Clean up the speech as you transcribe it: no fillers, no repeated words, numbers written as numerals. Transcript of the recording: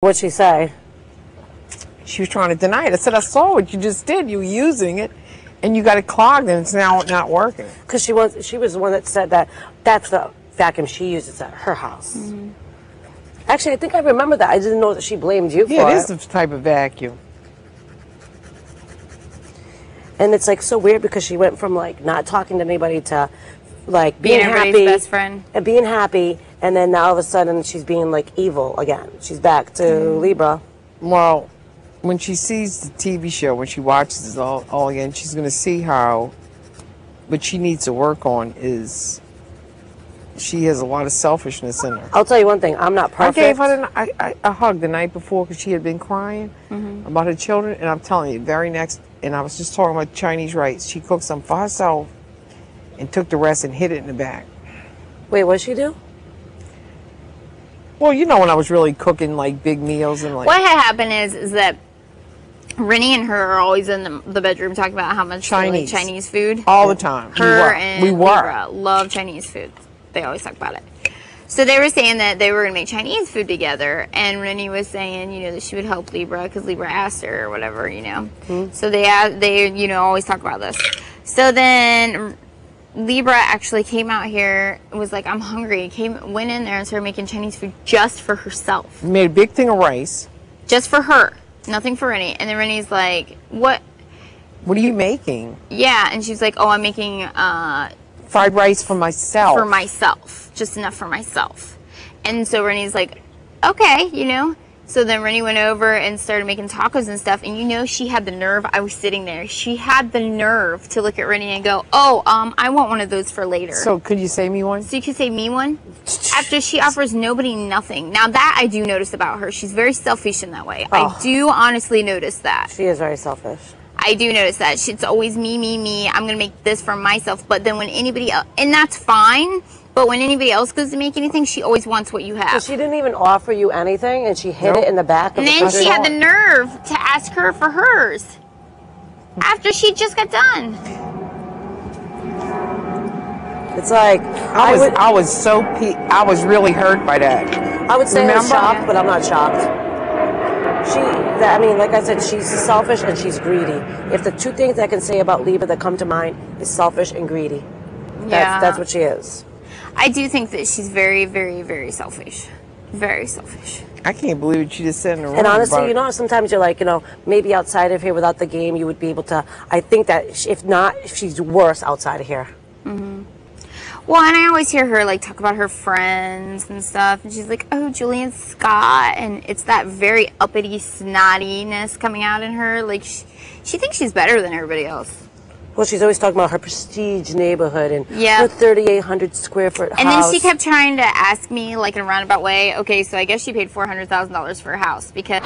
What'd she say? She was trying to deny it. I said, I saw what you just did. You were using it, and you got it clogged, and it's now not working. Because she was the one that said that that's the vacuum she uses at her house. Mm-hmm. Actually, I think I remember that. I didn't know that she blamed you for it. Yeah, it is the type of vacuum. And it's like so weird because she went from like not talking to anybody to like being everybody's happy, best friend, and being happy, and then now all of a sudden she's being like evil again. She's back to Libra. Well, when she sees the TV show, when she watches it all again, she's going to see how what she needs to work on is she has a lot of selfishness in her. I'll tell you one thing, I'm not perfect. I gave her a hug the night before because she had been crying about her children, and I'm telling you, and I was just talking about Chinese rice. She cooked some for herself and took the rest and hid it in the back. Wait, what'd she do? Well, you know, when I was really cooking like big meals and like. What had happened is that Renny and her are always in the bedroom talking about how much they like Chinese food. All the time. Her and Libra love Chinese food. They always talk about it. So they were saying that they were going to make Chinese food together, and Renny was saying, you know, that she would help Libra because Libra asked her or whatever, you know. So they you know, always talk about this. So then Libra actually came out here and was like, I'm hungry. Went in there and started making Chinese food just for herself. Made a big thing of rice. Just for her. Nothing for Renny. And then Renny's like, what are you making? Yeah, and she's like, oh, I'm making fried rice for myself. For myself. Just enough for myself. And so Renny's like, okay, you know. So then Renny went over and started making tacos and stuff. And you know, she had the nerve. I was sitting there. She had the nerve to look at Renny and go, oh, I want one of those for later. So could you save me one? So you could save me one? After she offers nobody nothing. Now that I do notice about her. She's very selfish in that way. Oh. I do honestly notice that. She is very selfish. I do notice that. It's always me, me, me. I'm going to make this for myself. But then when anybody else, and that's fine, but when anybody else goes to make anything, she always wants what you have. So she didn't even offer you anything, and she hid it in the back of the And then she had the nerve to ask her for hers after she just got done. It's like I was really hurt by that. I would say I'm shocked, but I'm not shocked. I mean, like I said, she's selfish and she's greedy. If the two things I can say about Libra that come to mind is selfish and greedy. That's what she is. I do think that she's very, very, very selfish. Very selfish. I can't believe what you just said in the room. And honestly, you know, sometimes you're like, you know, maybe outside of here without the game, you would be able to. I think that if not, she's worse outside of here. Well, and I always hear her like talk about her friends and stuff, and she's like, "Oh, Julian Scott," and it's that very uppity snottiness coming out in her. Like she thinks she's better than everybody else. Well, she's always talking about her prestige neighborhood and her 3,800 square foot house. And then she kept trying to ask me, like in a roundabout way, okay, so I guess she paid $400,000 for a house because.